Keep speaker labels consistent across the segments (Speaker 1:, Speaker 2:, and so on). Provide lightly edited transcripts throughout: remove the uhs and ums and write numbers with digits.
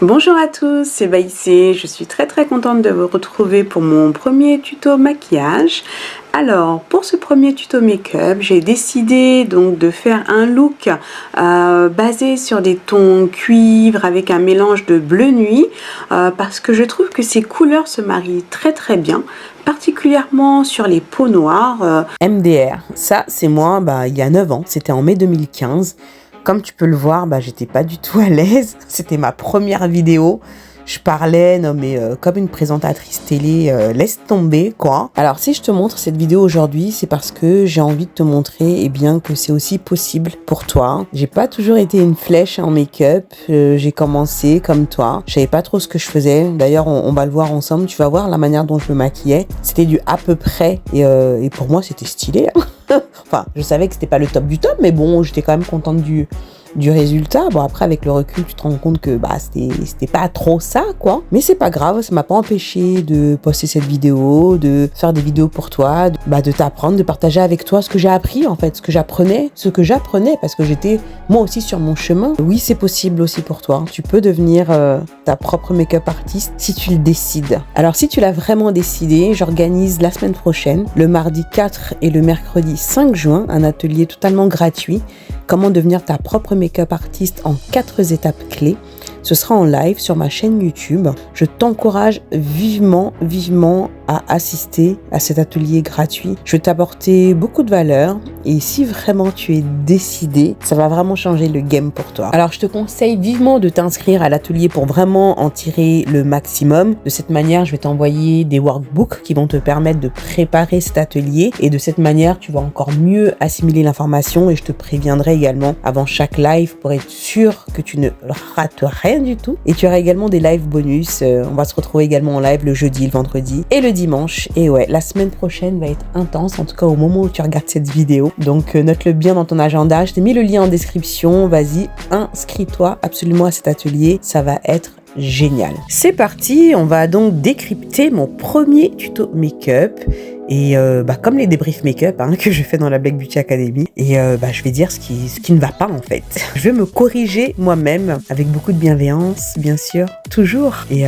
Speaker 1: Bonjour à tous, c'est Baïsé. Je suis très contente de vous retrouver pour mon premier tuto maquillage. Alors pour ce premier tuto make-up, j'ai décidé donc de faire un look basé sur des tons cuivre avec un mélange de bleu nuit parce que je trouve que ces couleurs se marient très bien, particulièrement sur les peaux noires.
Speaker 2: MDR, ça c'est moi il y a 9 ans, c'était en mai 2015. Comme tu peux le voir, j'étais pas du tout à l'aise. C'était ma première vidéo. Je parlais, non mais comme une présentatrice télé, laisse tomber quoi. Alors si je te montre cette vidéo aujourd'hui, c'est parce que j'ai envie de te montrer que c'est aussi possible pour toi. J'ai pas toujours été une flèche en make-up. J'ai commencé comme toi. Je savais pas trop ce que je faisais. D'ailleurs, on va le voir ensemble. Tu vas voir la manière dont je me maquillais. C'était du à peu près et pour moi c'était stylé. Enfin, je savais que c'était pas le top du top, mais bon, j'étais quand même contente du résultat. Bon, après, avec le recul, tu te rends compte que c'était pas trop ça, quoi. Mais c'est pas grave, ça m'a pas empêché de poster cette vidéo, de faire des vidéos pour toi, de t'apprendre, de partager avec toi ce que j'ai appris, en fait, ce que j'apprenais, parce que j'étais moi aussi sur mon chemin. Oui, c'est possible aussi pour toi. Tu peux devenir ta propre make-up artiste si tu le décides. Alors, si tu l'as vraiment décidé, j'organise la semaine prochaine, le mardi 4 et le mercredi 5 juin, un atelier totalement gratuit. Comment devenir ta propre make-up artiste en 4 étapes clés. Ce sera en live sur ma chaîne YouTube. Je t'encourage vivement à assister à cet atelier gratuit. Je vais t'apporter beaucoup de valeur et si vraiment tu es décidé, ça va vraiment changer le game pour toi. Alors je te conseille vivement de t'inscrire à l'atelier pour vraiment en tirer le maximum. De cette manière, je vais t'envoyer des workbooks qui vont te permettre de préparer cet atelier et de cette manière, tu vas encore mieux assimiler l'information et je te préviendrai également avant chaque live pour être sûr que tu ne rates rien du tout. Et tu auras également des lives bonus. On va se retrouver également en live le jeudi, le vendredi et le dimanche. Et ouais, la semaine prochaine va être intense, en tout cas au moment où tu regardes cette vidéo. Donc note-le bien dans ton agenda. Je t'ai mis le lien en description. Vas-y, inscris-toi absolument à cet atelier. Ça va être génial. C'est parti, on va donc décrypter mon premier tuto make-up. Et comme les débriefs make-up que je fais dans la Black Beauty Academy. Et je vais dire ce qui ne va pas en fait. Je vais me corriger moi-même avec beaucoup de bienveillance, bien sûr, toujours. Et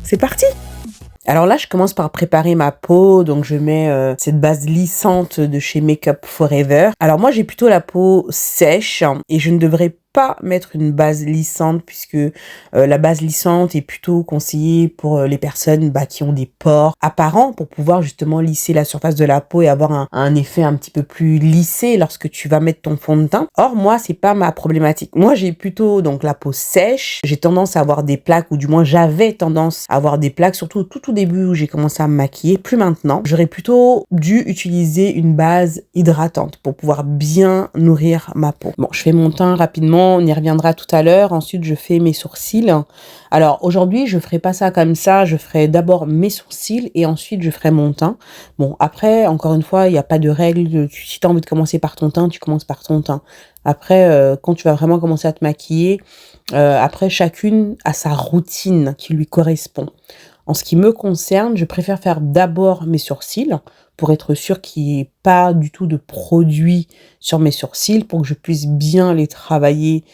Speaker 2: c'est parti. Alors là, je commence par préparer ma peau. Donc, je mets cette base lissante de chez Makeup Forever. Alors moi, j'ai plutôt la peau sèche et je ne devrais pas mettre une base lissante puisque la base lissante est plutôt conseillée pour les personnes qui ont des pores apparents pour pouvoir justement lisser la surface de la peau et avoir un effet un petit peu plus lissé lorsque tu vas mettre ton fond de teint. Or moi, c'est pas ma problématique. Moi, j'ai plutôt donc la peau sèche. J'ai tendance à avoir des plaques ou du moins j'avais tendance à avoir des plaques surtout tout au début où j'ai commencé à me maquiller. Plus maintenant. J'aurais plutôt dû utiliser une base hydratante pour pouvoir bien nourrir ma peau. Bon, je fais mon teint rapidement. On y reviendra tout à l'heure. Ensuite, je fais mes sourcils. Alors, aujourd'hui, je ferai pas ça comme ça. Je ferai d'abord mes sourcils et ensuite, je ferai mon teint. Bon, après, encore une fois, il n'y a pas de règle. Si tu as envie de commencer par ton teint, tu commences par ton teint. Après, quand tu vas vraiment commencer à te maquiller, après, chacune a sa routine qui lui correspond. En ce qui me concerne, je préfère faire d'abord mes sourcils pour être sûr qu'il n'y ait pas du tout de produit sur mes sourcils pour que je puisse bien les travailler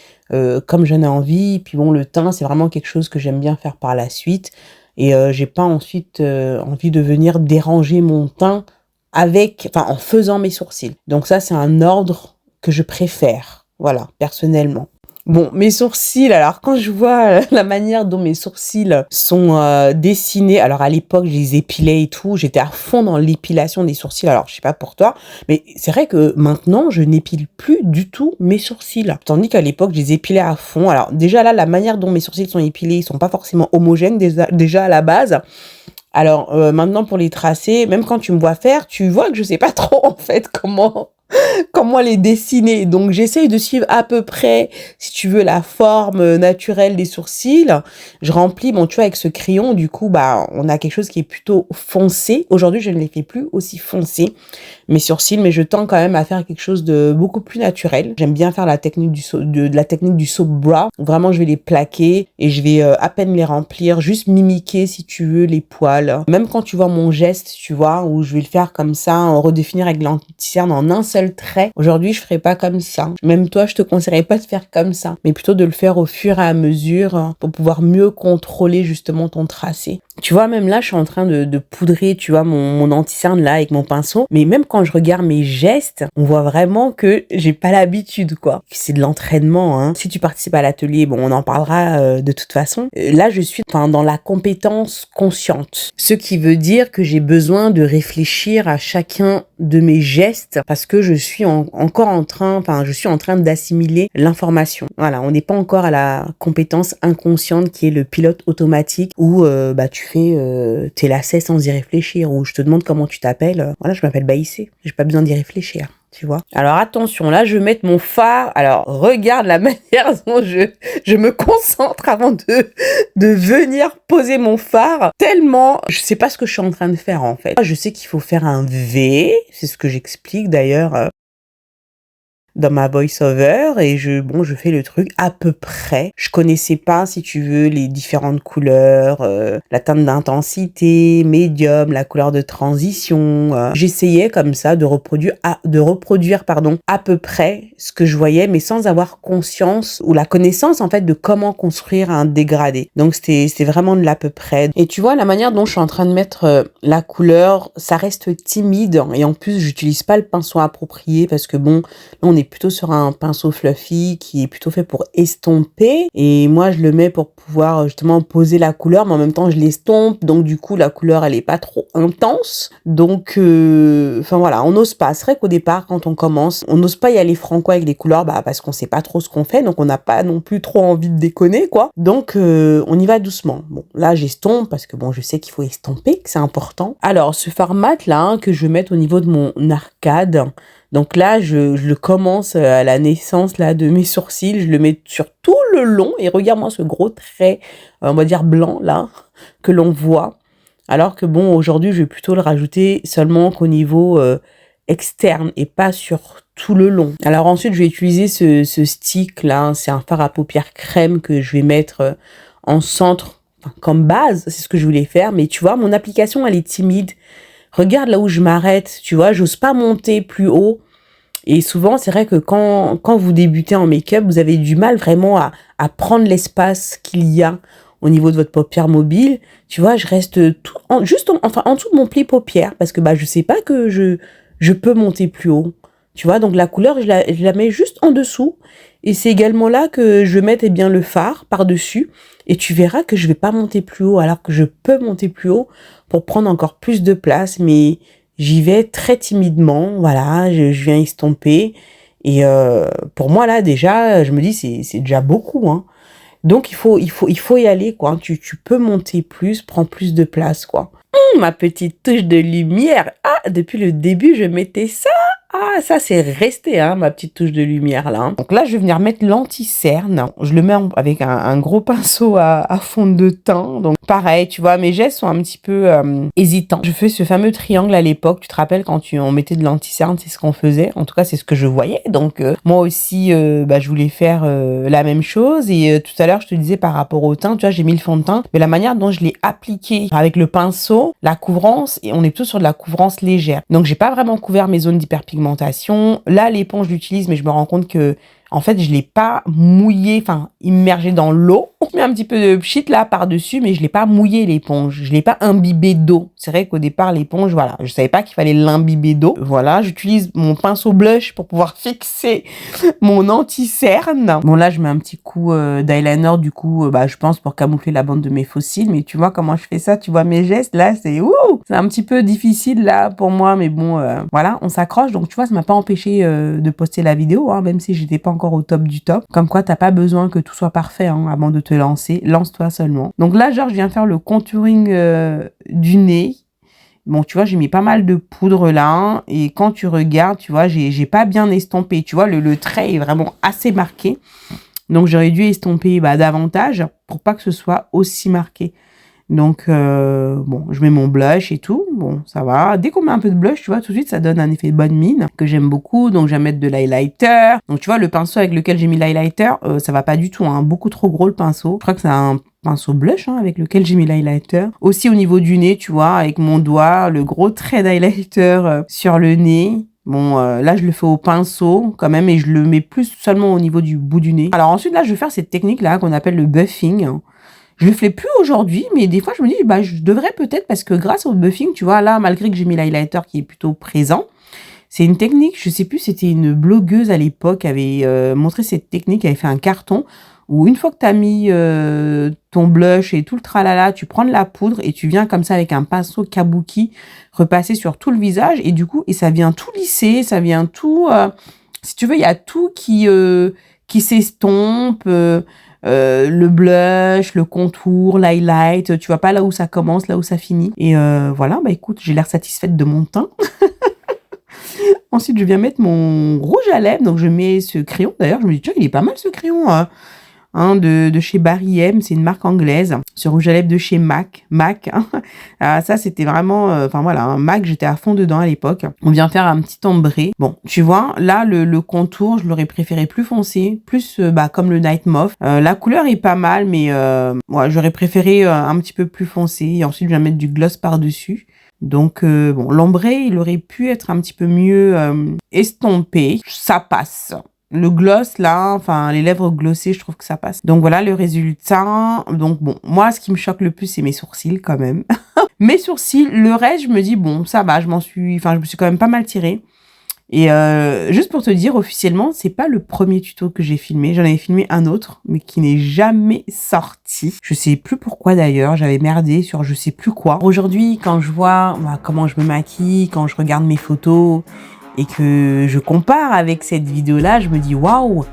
Speaker 2: comme j'en ai envie. Puis bon, le teint, c'est vraiment quelque chose que j'aime bien faire par la suite. Et j'ai pas ensuite envie de venir déranger mon teint en faisant mes sourcils. Donc ça, c'est un ordre que je préfère, voilà, personnellement. Bon, mes sourcils, alors quand je vois la manière dont mes sourcils sont dessinés, alors à l'époque je les épilais et tout, j'étais à fond dans l'épilation des sourcils, alors je sais pas pour toi, mais c'est vrai que maintenant je n'épile plus du tout mes sourcils, tandis qu'à l'époque je les épilais à fond. Alors déjà là, la manière dont mes sourcils sont épilés, ils sont pas forcément homogènes déjà à la base. Alors maintenant pour les tracer, même quand tu me vois faire, tu vois que je sais pas trop en fait comment les dessiner. Donc j'essaye de suivre à peu près, si tu veux, la forme naturelle des sourcils. Je remplis, tu vois, avec ce crayon, du coup, on a quelque chose qui est plutôt foncé. Aujourd'hui, je ne les fais plus aussi foncés, mes sourcils, mais je tends quand même à faire quelque chose de beaucoup plus naturel. J'aime bien faire la technique du soap brow. Vraiment, je vais les plaquer et je vais à peine les remplir, juste mimiquer, si tu veux, les poils. Même quand tu vois mon geste, tu vois, où je vais le faire comme ça, en redéfinir avec l'anti-cerne en un seul seul trait. Aujourd'hui, je ferai pas comme ça. Même toi, je te conseillerais pas de faire comme ça, mais plutôt de le faire au fur et à mesure pour pouvoir mieux contrôler justement ton tracé. Tu vois, même là, je suis en train de poudrer, tu vois, mon anti-cerne là avec mon pinceau. Mais même quand je regarde mes gestes, on voit vraiment que j'ai pas l'habitude, quoi. C'est de l'entraînement, hein. Si tu participes à l'atelier, bon, on en parlera de toute façon. Là, je suis dans la compétence consciente. Ce qui veut dire que j'ai besoin de réfléchir à chacun de mes gestes parce que je suis encore en train d'assimiler l'information. Voilà, on n'est pas encore à la compétence inconsciente qui est le pilote automatique où tu fais tes lacets sans y réfléchir, ou je te demande comment tu t'appelles. Voilà, je m'appelle Baïssé, j'ai pas besoin d'y réfléchir. Tu vois. Alors attention, là je vais mettre mon fard. Alors regarde la manière dont je me concentre avant de venir poser mon fard. Tellement, je sais pas ce que je suis en train de faire en fait. Je sais qu'il faut faire un V, c'est ce que j'explique d'ailleurs dans ma voice-over, et je fais le truc à peu près. Je connaissais pas, si tu veux, les différentes couleurs, la teinte d'intensité, médium, la couleur de transition. J'essayais comme ça de reproduire à peu près ce que je voyais, mais sans avoir conscience ou la connaissance en fait de comment construire un dégradé. Donc c'était vraiment de l'à peu près. Et tu vois, la manière dont je suis en train de mettre la couleur, ça reste timide, et en plus j'utilise pas le pinceau approprié parce que bon, là on est plutôt sur un pinceau fluffy qui est plutôt fait pour estomper, et moi je le mets pour pouvoir justement poser la couleur, mais en même temps je l'estompe, donc du coup la couleur elle est pas trop intense, donc voilà, on n'ose pas. C'est vrai qu'au départ quand on commence, on n'ose pas y aller franco avec les couleurs, parce qu'on sait pas trop ce qu'on fait, donc on n'a pas non plus trop envie de déconner, quoi. Donc on y va doucement. Bon, là j'estompe parce que je sais qu'il faut estomper, que c'est important. Alors ce fard mat là que je vais mettre au niveau de mon arcade, donc là, je le commence à la naissance là de mes sourcils, je le mets sur tout le long, et regarde-moi ce gros trait, on va dire blanc là, que l'on voit. Alors que bon, aujourd'hui, je vais plutôt le rajouter seulement qu'au niveau externe et pas sur tout le long. Alors ensuite, je vais utiliser ce stick là, c'est un fard à paupières crème que je vais mettre en centre, comme base, c'est ce que je voulais faire, mais tu vois, mon application, elle est timide. Regarde là où je m'arrête, tu vois, j'ose pas monter plus haut. Et souvent, c'est vrai que quand vous débutez en make-up, vous avez du mal vraiment à prendre l'espace qu'il y a au niveau de votre paupière mobile. Tu vois, je reste en dessous de mon pli paupière parce que je sais pas que je peux monter plus haut. Tu vois, donc la couleur, je la mets juste en dessous. Et c'est également là que je vais mettre le fard par-dessus. Et tu verras que je vais pas monter plus haut alors que je peux monter plus haut pour prendre encore plus de place. Mais j'y vais très timidement. Voilà, je viens estomper. Et pour moi, là, déjà, je me dis, c'est déjà beaucoup, hein. Donc, il faut y aller, quoi. Tu peux monter plus, prends plus de place, quoi. Ma petite touche de lumière. Ah, depuis le début, je mettais ça. Ah, ça, c'est resté, hein, ma petite touche de lumière, là. Donc là, je vais venir mettre l'anti-cerne. Je le mets avec un gros pinceau à fond de teint. Donc, pareil, tu vois, mes gestes sont un petit peu hésitants. Je fais ce fameux triangle à l'époque. Tu te rappelles quand on mettait de l'anti-cerne, c'est ce qu'on faisait. En tout cas, c'est ce que je voyais. Donc, moi aussi, je voulais faire la même chose. Et tout à l'heure, je te disais par rapport au teint, tu vois, j'ai mis le fond de teint. Mais la manière dont je l'ai appliqué avec le pinceau, la couvrance, et on est plutôt sur de la couvrance légère. Donc, j'ai pas vraiment couvert mes zones d'hyperpigmentation. Là, l'éponge, je l'utilise, mais je me rends compte que, en fait, je l'ai pas mouillé, immergé dans l'eau. Je mets un petit peu de pchit là par-dessus, mais je l'ai pas mouillé l'éponge. Je l'ai pas imbibé d'eau. C'est vrai qu'au départ, l'éponge, voilà, je savais pas qu'il fallait l'imbiber d'eau. Voilà, j'utilise mon pinceau blush pour pouvoir fixer mon anti-cerne. Bon, là, je mets un petit coup d'eyeliner, du coup, je pense pour camoufler la bande de mes faux cils. Mais tu vois comment je fais ça? Tu vois mes gestes? Là, c'est un petit peu difficile là pour moi, mais bon, voilà, on s'accroche. Donc, tu vois, ça m'a pas empêché de poster la vidéo, hein, même si j'étais pas encore au top du top. Comme quoi, t'as pas besoin que tout soit parfait, hein, avant de te lancer. Lance-toi seulement. Donc là, genre, je viens faire le contouring du nez. Bon, tu vois, j'ai mis pas mal de poudre là. Et quand tu regardes, tu vois, j'ai pas bien estompé. Tu vois, le trait est vraiment assez marqué. Donc, j'aurais dû estomper davantage pour pas que ce soit aussi marqué. Donc, je mets mon blush et tout. Bon, ça va. Dès qu'on met un peu de blush, tu vois, tout de suite, ça donne un effet de bonne mine que j'aime beaucoup. Donc, je vais mettre de l'highlighter. Donc, tu vois, le pinceau avec lequel j'ai mis l'highlighter, ça va pas du tout, hein. Beaucoup trop gros, le pinceau. Je crois que c'est un pinceau blush, hein, avec lequel j'ai mis l'highlighter. Aussi, au niveau du nez, tu vois, avec mon doigt, le gros trait d'highlighter sur le nez. Bon, là, je le fais au pinceau quand même et je le mets plus seulement au niveau du bout du nez. Alors ensuite, là, je vais faire cette technique-là qu'on appelle le buffing. Je le fais plus aujourd'hui, mais des fois, je me dis, bah, je devrais peut-être parce que grâce au buffing, tu vois, là, malgré que j'ai mis l'highlighter qui est plutôt présent, c'est une technique, je sais plus, c'était une blogueuse à l'époque qui avait montré cette technique, elle avait fait un carton où une fois que tu as mis ton blush et tout le tralala, tu prends de la poudre et tu viens comme ça avec un pinceau kabuki repasser sur tout le visage et du coup, et ça vient tout lisser, ça vient tout... si tu veux, il y a tout qui s'estompe, le blush, le contour, l'highlight, tu vois pas là où ça commence, là où ça finit. Et voilà, bah écoute, j'ai l'air satisfaite de mon teint. Ensuite, je viens mettre mon rouge à lèvres. Donc, je mets ce crayon. D'ailleurs, je me dis, tiens, il est pas mal ce crayon de chez Barry M. C'est une marque anglaise. Ce rouge à lèvres de chez MAC. Ça, c'était vraiment... Enfin, voilà, MAC, j'étais à fond dedans à l'époque. On vient faire un petit ombré. Bon, tu vois, là, le contour, je l'aurais préféré plus foncé. Plus, comme le Night Mauve. La couleur est pas mal, mais ouais, j'aurais préféré un petit peu plus foncé. Et ensuite, je viens mettre du gloss par-dessus. Donc, bon, l'ombré, il aurait pu être un petit peu mieux estompé. Ça passe. Le gloss, là, enfin, les lèvres glossées, je trouve que ça passe. Donc, voilà le résultat. Donc, bon, moi, ce qui me choque le plus, c'est mes sourcils, quand même. Mes sourcils, le reste, je me dis, bon, ça va, je me suis quand même pas mal tirée. Et juste pour te dire, officiellement, c'est pas le premier tuto que j'ai filmé. J'en avais filmé un autre, mais qui n'est jamais sorti. Je sais plus pourquoi d'ailleurs, j'avais merdé sur je sais plus quoi. Aujourd'hui, quand je vois comment je me maquille, quand je regarde mes photos et que je compare avec cette vidéo-là, je me dis waouh,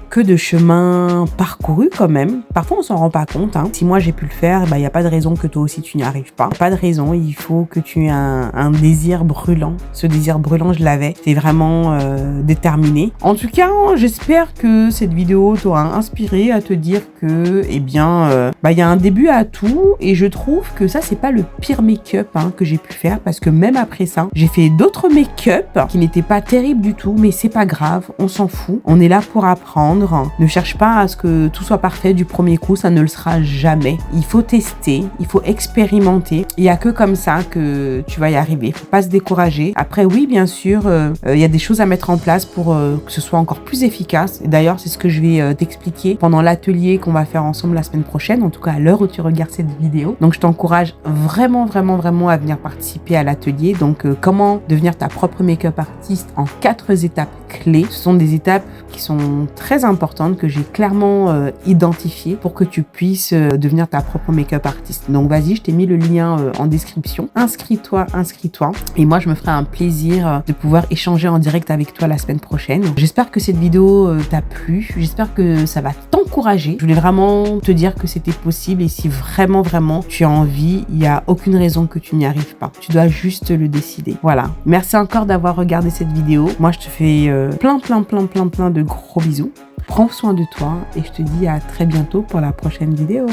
Speaker 2: que de chemin parcouru quand même. Parfois, on s'en rend pas compte. Si moi, j'ai pu le faire, il n'y a pas de raison que toi aussi, tu n'y arrives pas. Pas de raison, il faut que tu aies un désir brûlant. Ce désir brûlant, je l'avais. C'est vraiment déterminé. En tout cas, j'espère que cette vidéo t'aura inspiré à te dire que, eh bien, il y a un début à tout. Et je trouve que ça, c'est pas le pire make-up que j'ai pu faire. Parce que même après ça, j'ai fait d'autres make-up qui n'étaient pas terribles du tout. Mais c'est pas grave, on s'en fout. On est là pour apprendre. Ne cherche pas à ce que tout soit parfait du premier coup, ça ne le sera jamais. Il faut tester, il faut expérimenter. Il n'y a que comme ça que tu vas y arriver. Il ne faut pas se décourager. Après, oui, bien sûr, il y a des choses à mettre en place pour que ce soit encore plus efficace. D'ailleurs, c'est ce que je vais t'expliquer pendant l'atelier qu'on va faire ensemble la semaine prochaine, en tout cas à l'heure où tu regardes cette vidéo. Donc, je t'encourage vraiment, vraiment, vraiment à venir participer à l'atelier. Donc, comment devenir ta propre make-up artiste en 4 étapes clés. Ce sont des étapes qui sont très importantes que j'ai clairement identifiées pour que tu puisses devenir ta propre make-up artiste. Donc vas-y, je t'ai mis le lien en description. Inscris-toi. Et moi, je me ferai un plaisir de pouvoir échanger en direct avec toi la semaine prochaine. J'espère que cette vidéo t'a plu. J'espère que ça va t'encourager. Je voulais vraiment te dire que c'était possible et si vraiment, vraiment tu as envie, il n'y a aucune raison que tu n'y arrives pas. Tu dois juste le décider. Voilà. Merci encore d'avoir regardé cette vidéo. Moi, je te fais plein de gros bisous. Prends soin de toi et je te dis à très bientôt pour la prochaine vidéo.